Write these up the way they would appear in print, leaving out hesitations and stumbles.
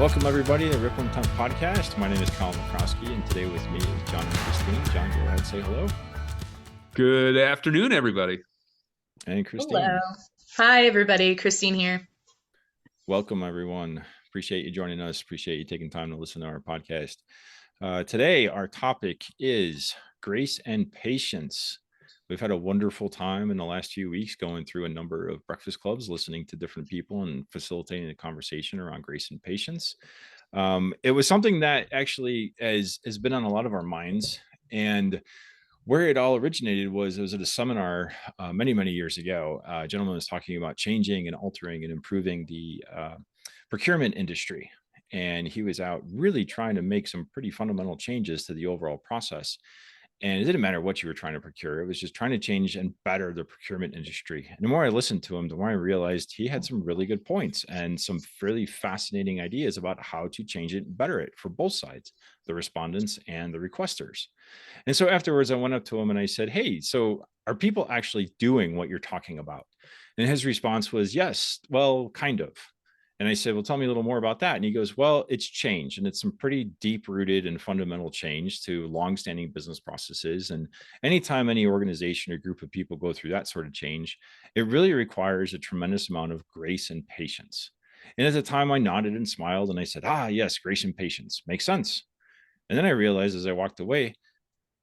Welcome, everybody, to the Rip 'em Temp podcast. My name is Kyle and today with me is Jon and Christine. Jon, go ahead and say hello. Good afternoon, everybody. And Christine. Hello. Hi, everybody. Christine here. Welcome, everyone. Appreciate you joining us. Appreciate you taking time to listen to our podcast. Today, our topic is grace and patience. We've had a wonderful time in the last few weeks going through a number of breakfast clubs, listening to different people and facilitating a conversation around grace and patience. It was something that actually has been on a lot of our minds. And where it all originated was it was at a seminar many years ago. A gentleman was talking about changing and altering and improving the procurement industry. And he was out really trying to make some pretty fundamental changes to the overall process. And it didn't matter what you were trying to procure. It was just trying to change and better the procurement industry. And the more I listened to him, the more I realized he had some really good points and some really fascinating ideas about how to change it and better it for both sides, the respondents and the requesters. And so afterwards, I went up to him and I said, "Hey, so are people actually doing what you're talking about?" And his response was, "Yes, well, kind of." And I said, "Well, tell me a little more about that." And he goes, "Well, it's change, and it's some pretty deep-rooted and fundamental change to longstanding business processes. And anytime any organization or group of people go through that sort of change, it really requires a tremendous amount of grace and patience." And at the time, I nodded and smiled, and I said, "Ah, yes, grace and patience. Makes sense." And then I realized as I walked away,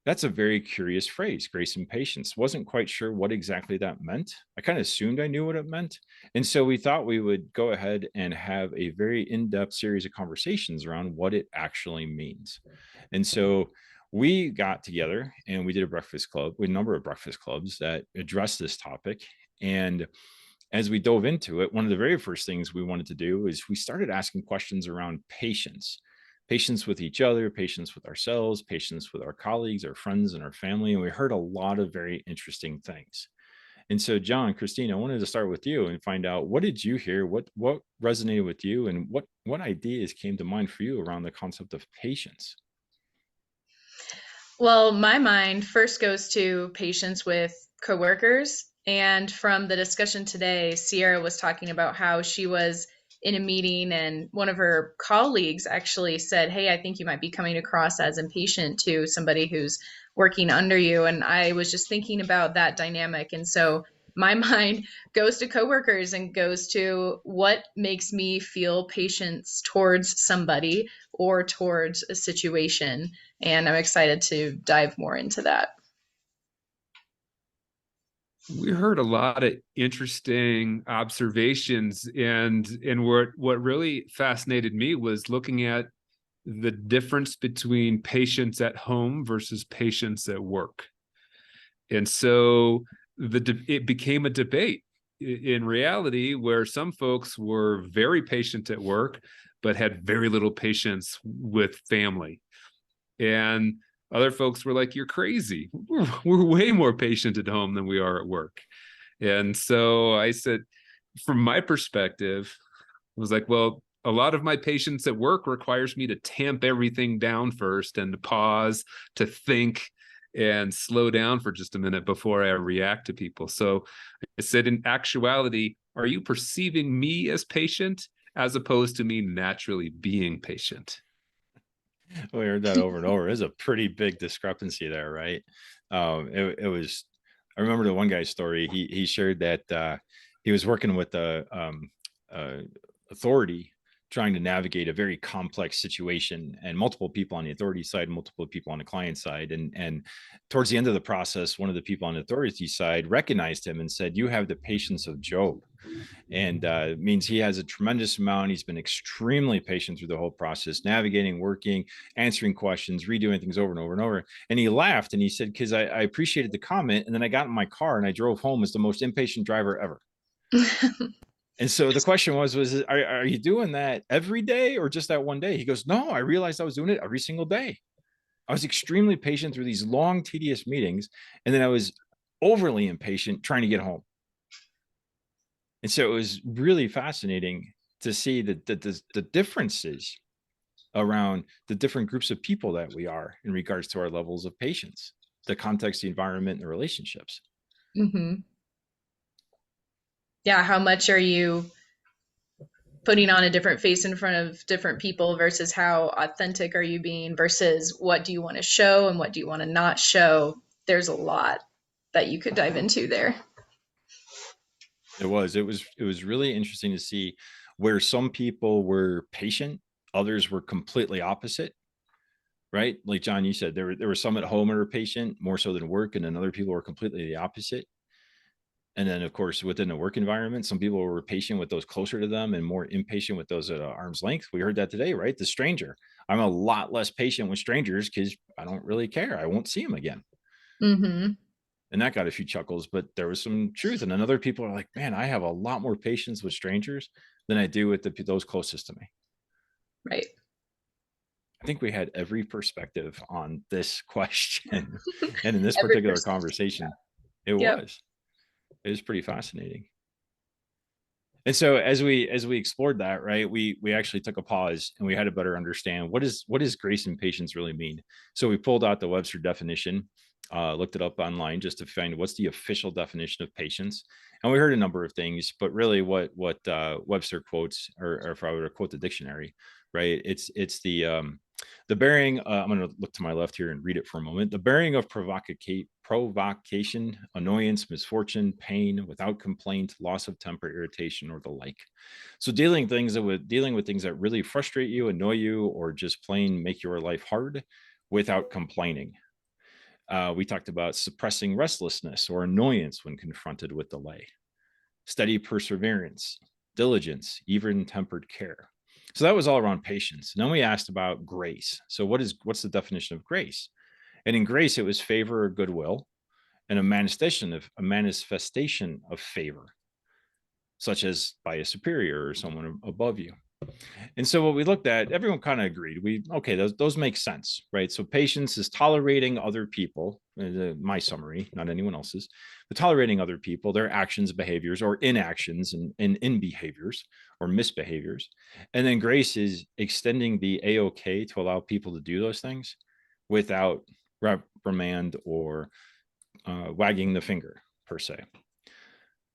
that's a very curious phrase, grace and patience. Wasn't quite sure what exactly that meant. I kind of assumed I knew what it meant. And so we thought we would go ahead and have a very in-depth series of conversations around what it actually means. And so we got together and we did a breakfast club with a number of breakfast clubs that addressed this topic. And as we dove into it, one of the very first things we wanted to do is we started asking questions around patience with each other, patience with ourselves, patience with our colleagues, our friends, and our family. And we heard a lot of very interesting things. And so, Jon, Christine, I wanted to start with you and find out, what did you hear? What resonated with you, and what ideas came to mind for you around the concept of patience? Well, my mind first goes to patience with coworkers. And from the discussion today, Sierra was talking about how she was in a meeting and one of her colleagues actually said, "Hey, I think you might be coming across as impatient to somebody who's working under you." And I was just thinking about that dynamic. And so my mind goes to coworkers and goes to what makes me feel patience towards somebody or towards a situation. And I'm excited to dive more into that. We heard a lot of interesting observations, and what really fascinated me was looking at the difference between patients at home versus patients at work. And so it became a debate in reality where some folks were very patient at work, but had very little patience with family. And other folks were like, "You're crazy. We're way more patient at home than we are at work." And so I said, from my perspective, I was like, well, a lot of my patience at work requires me to tamp everything down first and to pause, to think and slow down for just a minute before I react to people. So I said, in actuality, are you perceiving me as patient as opposed to me naturally being patient? We heard that over and over. There's a pretty big discrepancy there, right? It was. I remember the one guy's story. He shared that he was working with a authority trying to navigate a very complex situation, and multiple people on the authority side, multiple people on the client side. And towards the end of the process, one of the people on the authority side recognized him and said, "You have the patience of Job." And it means he has a tremendous amount. He's been extremely patient through the whole process, navigating, working, answering questions, redoing things over and over and over. And he laughed and he said, "Because I appreciated the comment. And then I got in my car and I drove home as the most impatient driver ever." And so the question was, are you doing that every day or just that one day? He goes, "No, I realized I was doing it every single day. I was extremely patient through these long, tedious meetings. And then I was overly impatient trying to get home." And so it was really fascinating to see the differences around the different groups of people that we are in regards to our levels of patience, the context, the environment, and the relationships. Mm-hmm. Yeah, how much are you putting on a different face in front of different people versus how authentic are you being versus what do you want to show and what do you want to not show. There's a lot that you could dive into there. It was really interesting to see where some people were patient, others were completely opposite, right? Like Jon, you said there were some at home that were patient more so than work, and then other people were completely the opposite. And then, of course, within the work environment, some people were patient with those closer to them and more impatient with those at arm's length. We heard that today, right? The stranger. I'm a lot less patient with strangers because I don't really care. I won't see them again. Mm-hmm. And that got a few chuckles, but there was some truth. And then other people are like, man, I have a lot more patience with strangers than I do with those closest to me. Right. I think we had every perspective on this question and in this Every particular person. conversation. Yep. It was pretty fascinating. And so as we explored that, right, we actually took a pause and we had to better understand what does grace and patience really mean. So we pulled out the Webster definition, looked it up online just to find what's the official definition of patience, and we heard a number of things. But really, what Webster quotes, or if I were to quote the dictionary, right, it's the bearing. I'm going to look to my left here and read it for a moment. The bearing of provocation, annoyance, misfortune, pain, without complaint, loss of temper, irritation, or the like. So dealing with things that really frustrate you, annoy you, or just plain make your life hard without complaining. We talked about suppressing restlessness or annoyance when confronted with delay, steady perseverance, diligence, even-tempered care. So that was all around patience. And then we asked about grace. So what's the definition of grace? And in grace, it was favor or goodwill, and a manifestation of favor, such as by a superior or someone above you. And so what we looked at, everyone kind of agreed. Those make sense, right? So patience is tolerating other people, my summary, not anyone else's, but tolerating other people, their actions, behaviors, or inactions and in behaviors or misbehaviors. And then grace is extending the A-OK to allow people to do those things without reprimand or wagging the finger per se.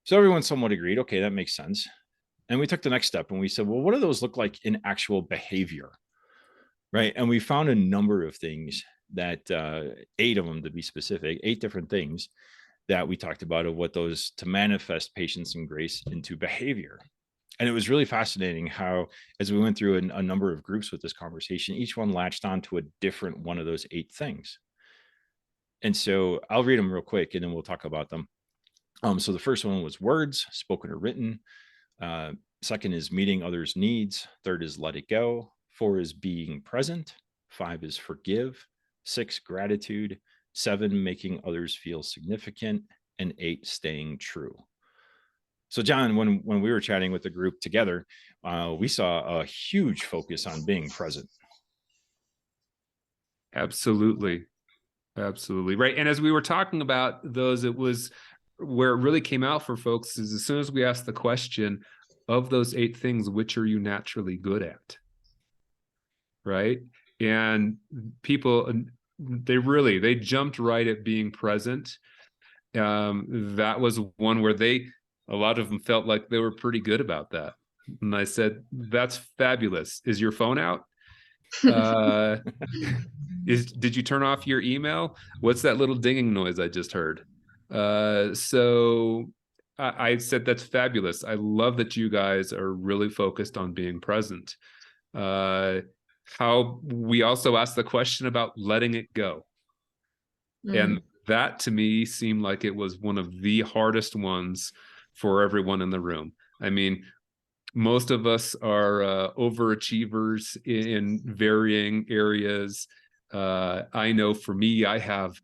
So everyone somewhat agreed, okay, that makes sense. And we took the next step and we said, well, what do those look like in actual behavior? Right. And we found a number of things that 8 of them, to be specific, 8 different things that we talked about of what those to manifest patience and grace into behavior. And it was really fascinating how, as we went through a number of groups with this conversation, each one latched on to a different one of those 8 things. And so I'll read them real quick and then we'll talk about them. So the first one was words, spoken or written. Second is meeting others' needs. Third is let it go. 4 is being present. 5 is forgive. 6, gratitude. 7, making others feel significant. And 8, staying true. So Jon, when we were chatting with the group together, we saw a huge focus on being present. Absolutely. Right. And as we were talking about those, it was where it really came out for folks is as soon as we asked the question of those 8 things, which are you naturally good at? Right. And people, they jumped right at being present. That was one where a lot of them felt like they were pretty good about that. And I said, that's fabulous. Is your phone out? Did you turn off your email? What's that little dinging noise I just heard? So I said, that's fabulous. I love that you guys are really focused on being present. How we also asked the question about letting it go. And that to me seemed like it was one of the hardest ones for everyone in the room. I mean, most of us are overachievers in varying areas. I know for me, I have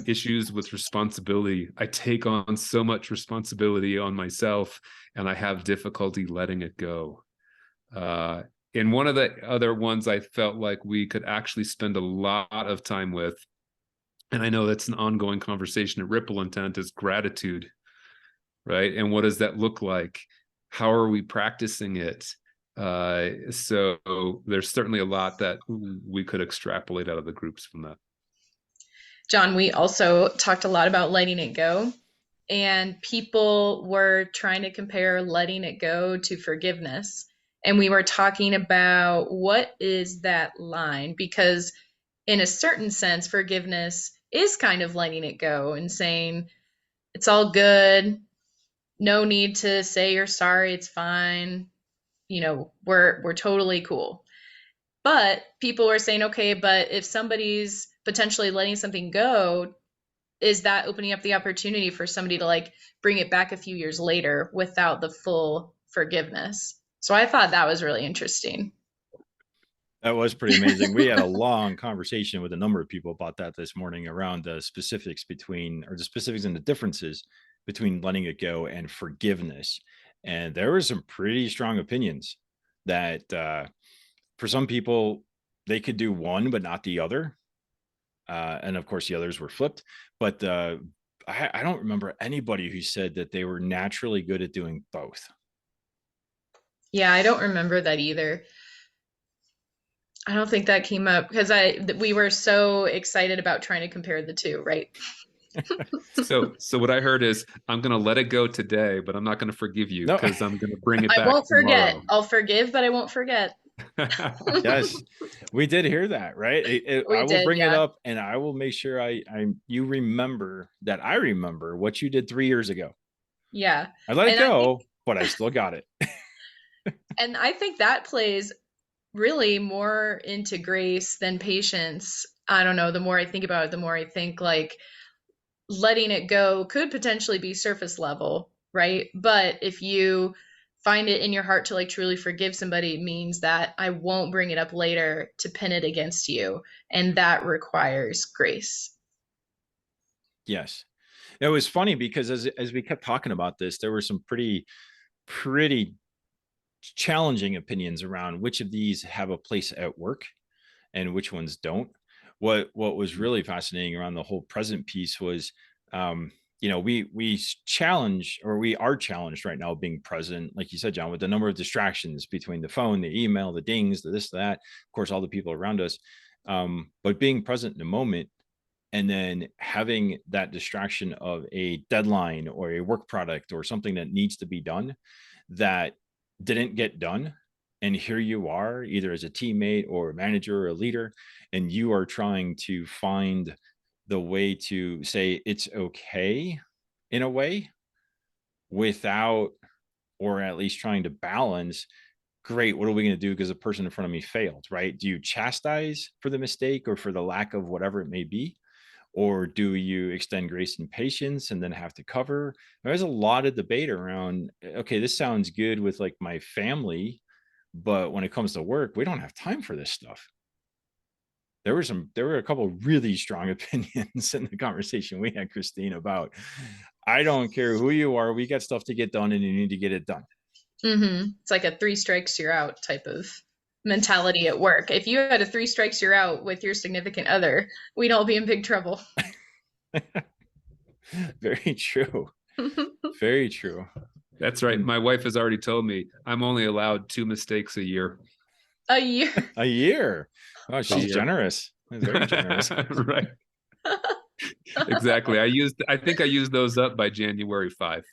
issues with responsibility. I take on so much responsibility on myself, and I have difficulty letting it go. And one of the other ones I felt like we could actually spend a lot of time with, and I know that's an ongoing conversation at Ripple Intent, is gratitude, right? And what does that look like? How are we practicing it? So there's certainly a lot that we could extrapolate out of the groups from that. Jon, we also talked a lot about letting it go, and people were trying to compare letting it go to forgiveness. and we were talking about what is that line, because in a certain sense, forgiveness is kind of letting it go and saying, it's all good. No need to say you're sorry. It's fine. We're totally cool. But people are saying, okay, but if somebody's potentially letting something go, is that opening up the opportunity for somebody to like bring it back a few years later without the full forgiveness? So I thought that was really interesting. That was pretty amazing. We had a long conversation with a number of people about that this morning around the specifics and the differences between letting it go and forgiveness. And there were some pretty strong opinions that for some people, they could do one, but not the other. And of course, the others were flipped. But I don't remember anybody who said that they were naturally good at doing both. Yeah, I don't remember that either. I don't think that came up because we were so excited about trying to compare the two, right? So what I heard is, I'm going to let it go today, but I'm not going to forgive you No, because I'm going to bring it I back won't forget. tomorrow. I'll forgive, but I won't forget. yes, we did hear that, right? We I will did, bring it yeah. up, and I will make sure you remember that I remember what you did 3 years ago. Yeah. I let it And go, but I still got it. I think that plays really more into grace than patience. I don't know. The more I think about it, the more I think like letting it go could potentially be surface level, right? But if you find it in your heart to like truly forgive somebody, it means that I won't bring it up later to pin it against you. And that requires grace. Yes. It was funny because as we kept talking about this, there were some pretty challenging opinions around which of these have a place at work and which ones don't. What was really fascinating around the whole present piece was, we challenge, or we are challenged right now being present, like you said, John, with the number of distractions between the phone, the email, the dings, the this, that, of course, all the people around us. But being present in the moment, and then having that distraction of a deadline or a work product or something that needs to be done that didn't get done, and here you are either as a teammate or a manager or a leader, and you are trying to find the way to say it's okay in a way without, or at least trying to balance, great, what are we going to do because the person in front of me failed, right? Do you chastise for the mistake or for the lack of whatever it may be, or do you extend grace and patience and then have to cover? There's a lot of debate around, okay, this sounds good with like my family, but when it comes to work, we don't have time for this stuff. There were a couple of really strong opinions in the conversation we had, Christine, about, I don't care who you are, we got stuff to get done and you need to get it done. It's like a three strikes you're out type of mentality at work. If you had a three strikes you're out with your significant other, we'd all be in big trouble. Very true. Very true. That's right. My wife has already told me I'm only allowed 2 mistakes a year. A year. A year. Oh, she's generous. Very generous. Right. Exactly. I think I used those up by January 5.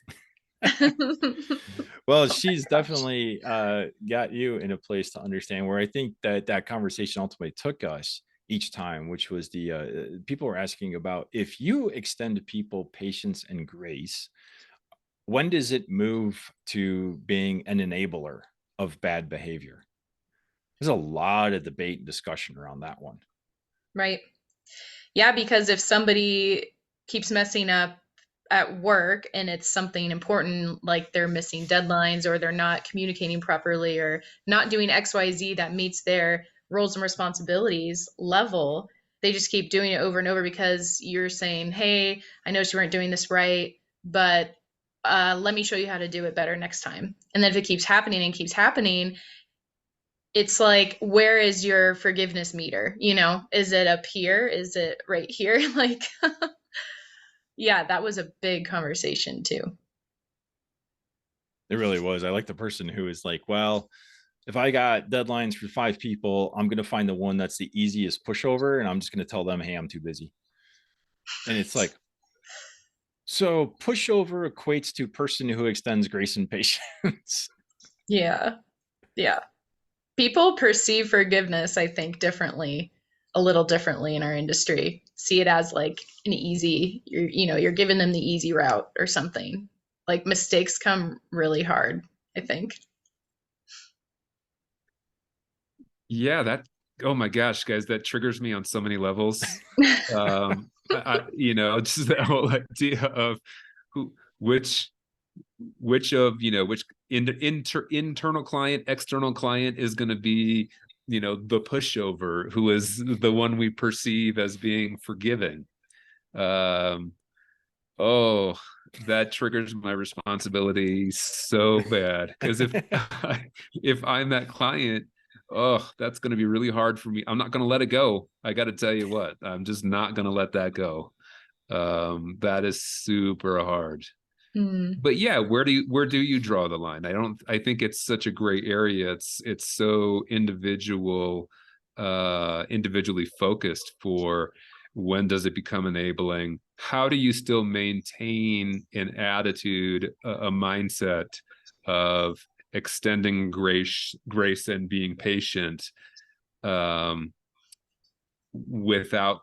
Well, she's definitely got you in a place to understand where I think that conversation ultimately took us each time, which was the people were asking about, if you extend people patience and grace, when does it move to being an enabler of bad behavior? There's a lot of debate and discussion around that one. Right. Yeah, because if somebody keeps messing up at work and it's something important, like they're missing deadlines or they're not communicating properly or not doing XYZ that meets their roles and responsibilities level, they just keep doing it over and over because you're saying, hey, I know you weren't doing this right, but let me show you how to do it better next time. And then if it keeps happening and keeps happening, it's like, where is your forgiveness meter? Is it up here? Is it right here? Like, yeah, that was a big conversation too. It really was. I like the person who is like, well, if I got deadlines for 5 people, I'm going to find the one that's the easiest pushover, and I'm just going to tell them, hey, I'm too busy. And it's like, so pushover equates to person who extends grace and patience. Yeah. Yeah. People perceive forgiveness, I think, differently, a little differently in our industry. See it as like an easy, you're giving them the easy route or something. Like mistakes come really hard, I think. Yeah, oh my gosh, guys, that triggers me on so many levels. Just the whole idea of who, which of, which internal client, external client is going to be, the pushover, who is the one we perceive as being forgiving. Um, oh, that triggers my responsibility so bad, because if I'm that client, oh, that's going to be really hard for me. I'm not going to let it go. I got to tell you what, I'm just not going to let that go. That is super hard. Mm. But yeah, where do you draw the line? I think it's such a gray area. It's so individually focused for when does it become enabling? How do you still maintain an attitude, a mindset of extending grace and being patient, um, without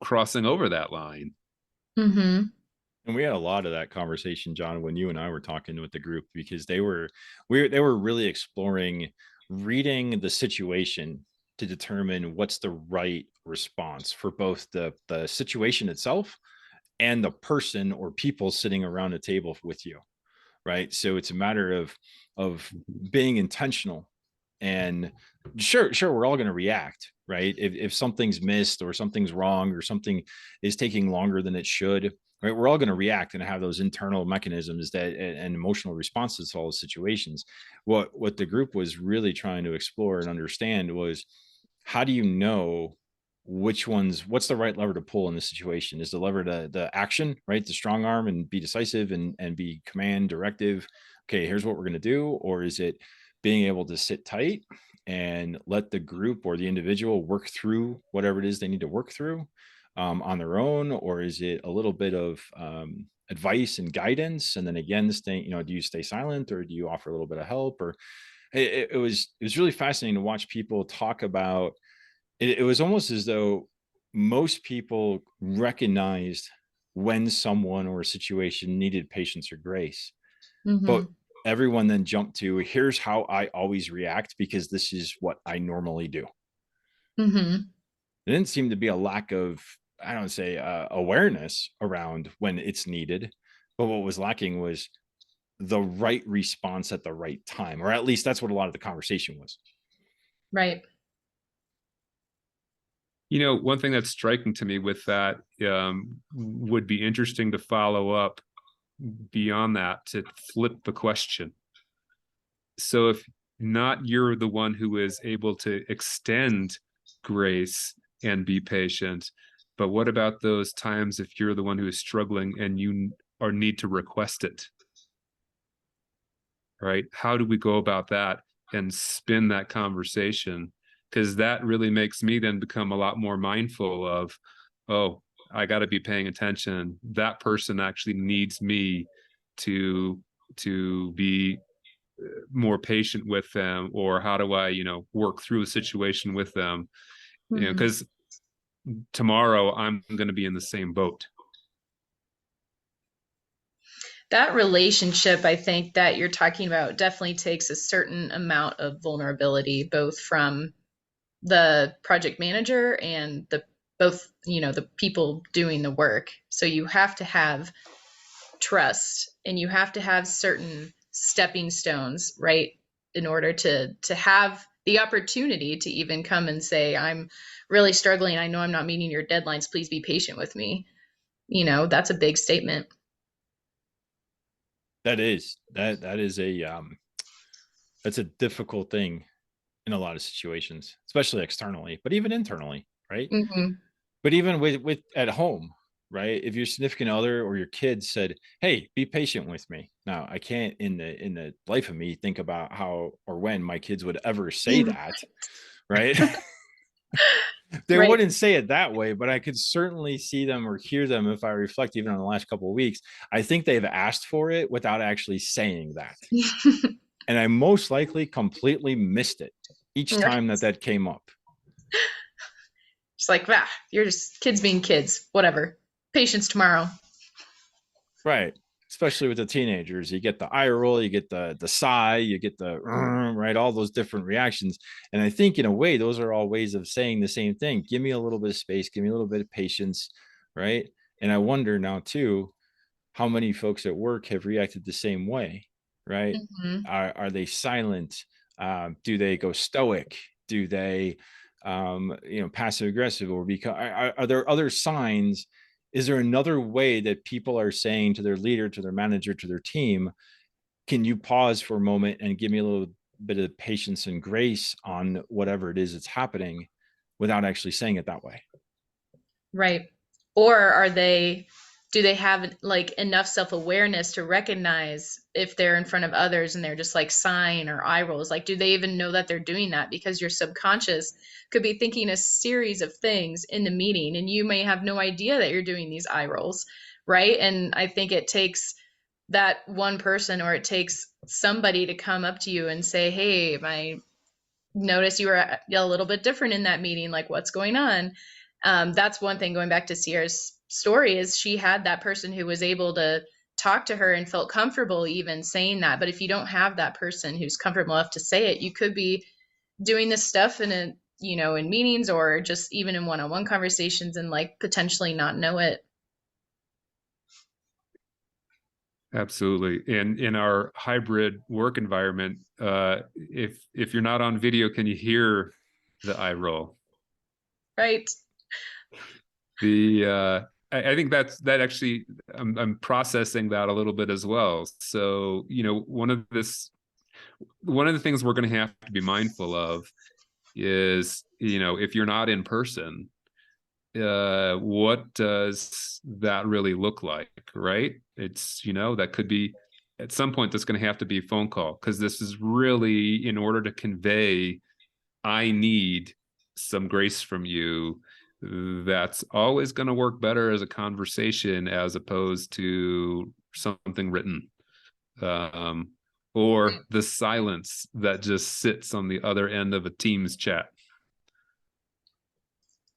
crossing over that line? Mm-hmm. And we had a lot of that conversation, John, when you and I were talking with the group, because they were really exploring reading the situation to determine what's the right response for both the situation itself and the person or people sitting around the table with you, right? So it's a matter of being intentional. And sure, we're all going to react, right? If something's missed or something's wrong or something is taking longer than it should, right? We're all going to react and have those internal mechanisms that and emotional responses to all the situations. What the group was really trying to explore and understand was, how do you know what's the right lever to pull in this situation? Is the lever the action, right? The strong arm and be decisive and be command directive. Okay, here's what we're going to do. Or is it being able to sit tight and let the group or the individual work through whatever it is they need to work through on their own? Or is it a little bit of advice and guidance, and then again staying, do you stay silent or do you offer a little bit of help? Or it was really fascinating to watch people talk about it. It was almost as though most people recognized when someone or a situation needed patience or grace, but Mm-hmm. everyone then jumped to, here's how I always react because this is what I normally do. Mm-hmm. There didn't seem to be a lack of, I don't say awareness around when it's needed, but what was lacking was the right response at the right time, or at least that's what a lot of the conversation was. Right. One thing that's striking to me with that, would be interesting to follow up beyond that, to flip the question. So if not you're the one who is able to extend grace and be patient, but what about those times if you're the one who is struggling and you or need to request it, right? How do we go about that and spin that conversation? Because that really makes me then become a lot more mindful of, oh, I got to be paying attention. That person actually needs me to be more patient with them, or how do I, work through a situation with them? Mm-hmm. Because tomorrow I'm going to be in the same boat. That relationship, I think, that you're talking about definitely takes a certain amount of vulnerability, both from the project manager and the people doing the work. So you have to have trust, and you have to have certain stepping stones, right, in order to have the opportunity to even come and say, I'm really struggling, I know I'm not meeting your deadlines, please be patient with me. That's a big statement. That is that's a difficult thing in a lot of situations, especially externally, but even internally, right? Mm-hmm. But even with at home, right? If your significant other or your kids said, "Hey, be patient with me." Now, I can't in the life of me think about how or when my kids would ever say that, right? They Right. wouldn't say it that way, but I could certainly see them or hear them if I reflect even on the last couple of weeks. I think they've asked for it without actually saying that. and I most likely completely missed it each Right. time that came up. Just like, you're just kids being kids, whatever. Patience tomorrow. Right. Especially with the teenagers, you get the eye roll, you get the sigh, you get the right, all those different reactions. And I think in a way, those are all ways of saying the same thing. Give me a little bit of space, give me a little bit of patience, right? And I wonder now too, how many folks at work have reacted the same way, right? Mm-hmm. Are they silent? Do they go stoic? Do they, passive aggressive, or become? Are there other signs? Is there another way that people are saying to their leader, to their manager, to their team, can you pause for a moment and give me a little bit of patience and grace on whatever it is that's happening, without actually saying it that way? Right. Or do they have like enough self-awareness to recognize if they're in front of others and they're just like sighing or eye rolls? Like, do they even know that they're doing that? Because your subconscious could be thinking a series of things in the meeting and you may have no idea that you're doing these eye rolls, right? And I think it takes that one person, or it takes somebody to come up to you and say, hey, I noticed you were a little bit different in that meeting. Like, what's going on? That's one thing, going back to Sierra's story, is she had that person who was able to talk to her and felt comfortable even saying that. But if you don't have that person who's comfortable enough to say it, you could be doing this stuff in meetings or just even in one-on-one conversations and like potentially not know it. Absolutely. And in our hybrid work environment, if you're not on video, can you hear the eye roll? Right. I think that actually, I'm processing that a little bit as well. So, one of the things we're going to have to be mindful of is, if you're not in person, what does that really look like, right? It's, that could be, at some point, that's going to have to be a phone call, because this is really in order to convey, I need some grace from you. That's always going to work better as a conversation as opposed to something written, or the silence that just sits on the other end of a Teams chat.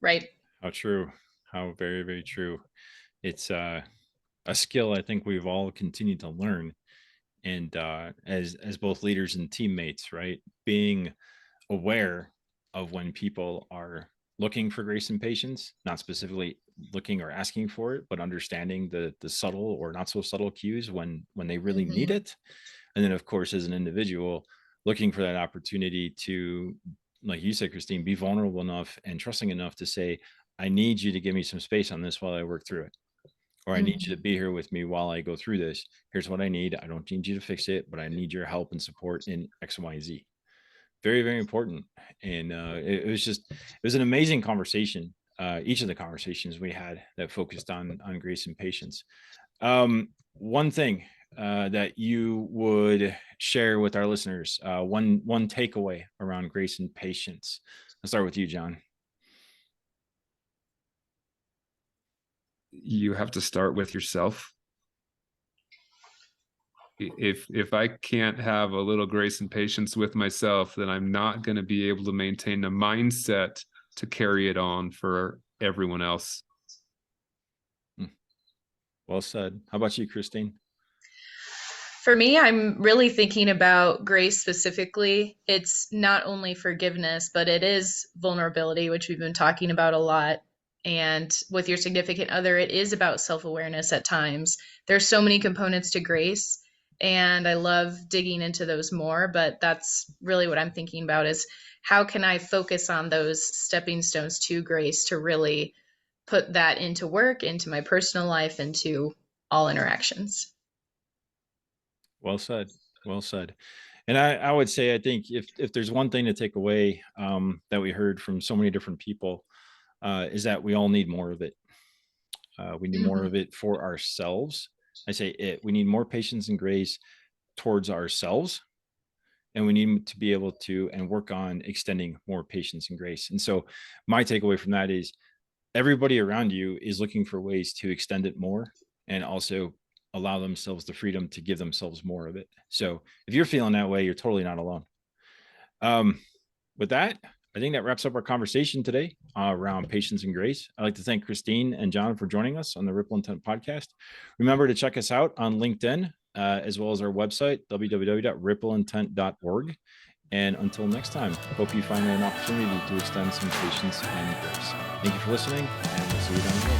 Right. How true. How very, very true. It's a skill I think we've all continued to learn. And as both leaders and teammates, right? Being aware of when people are looking for grace and patience, not specifically looking or asking for it, but understanding the subtle or not so subtle cues when they really need Mm-hmm. it. And then of course, as an individual, looking for that opportunity to, like you said, Christine, be vulnerable enough and trusting enough to say, I need you to give me some space on this while I work through it, or I need you Mm-hmm. to be here with me while I go through this. Here's what I need. I don't need you to fix it, but I need your help and support in X, Y, Z. Very, very important. And it was an amazing conversation. Each of the conversations we had that focused on grace and patience. One thing that you would share with our listeners, one takeaway around grace and patience. Let's start with you, Jon. You have to start with yourself. If I can't have a little grace and patience with myself, then I'm not going to be able to maintain a mindset to carry it on for everyone else. Well said. How about you, Christine? For me, I'm really thinking about grace specifically. It's not only forgiveness, but it is vulnerability, which we've been talking about a lot. And with your significant other, it is about self awareness at times. There's so many components to grace, and I love digging into those more. But that's really what I'm thinking about, is how can I focus on those stepping stones to grace to really put that into work, into my personal life, into all interactions. Well said. Well said. And I would say, I think if there's one thing to take away that we heard from so many different people, is that we all need more of it. We need more Mm-hmm. of it for ourselves. I say it. We need more patience and grace towards ourselves, and we need to be able to and work on extending more patience and grace. And so, my takeaway from that is, everybody around you is looking for ways to extend it more, and also, allow themselves the freedom to give themselves more of it. So if you're feeling that way, you're totally not alone. With that, I think that wraps up our conversation today around patience and grace. I'd like to thank Christine and Jon for joining us on the Ripple Intent podcast. Remember to check us out on LinkedIn, as well as our website, www.rippleintent.org. And until next time, hope you find an opportunity to extend some patience and grace. Thank you for listening, and we'll see you down the road.